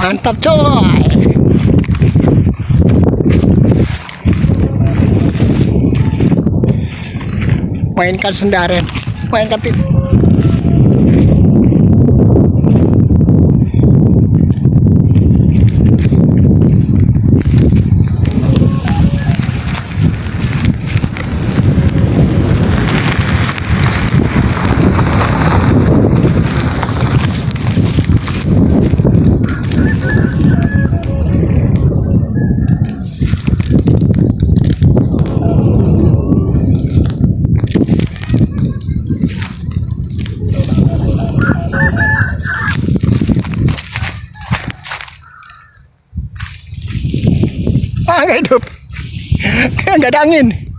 Mantap coy. Mainkan sendaren, mainkan tip. Nggak hidup, nggak ada angin.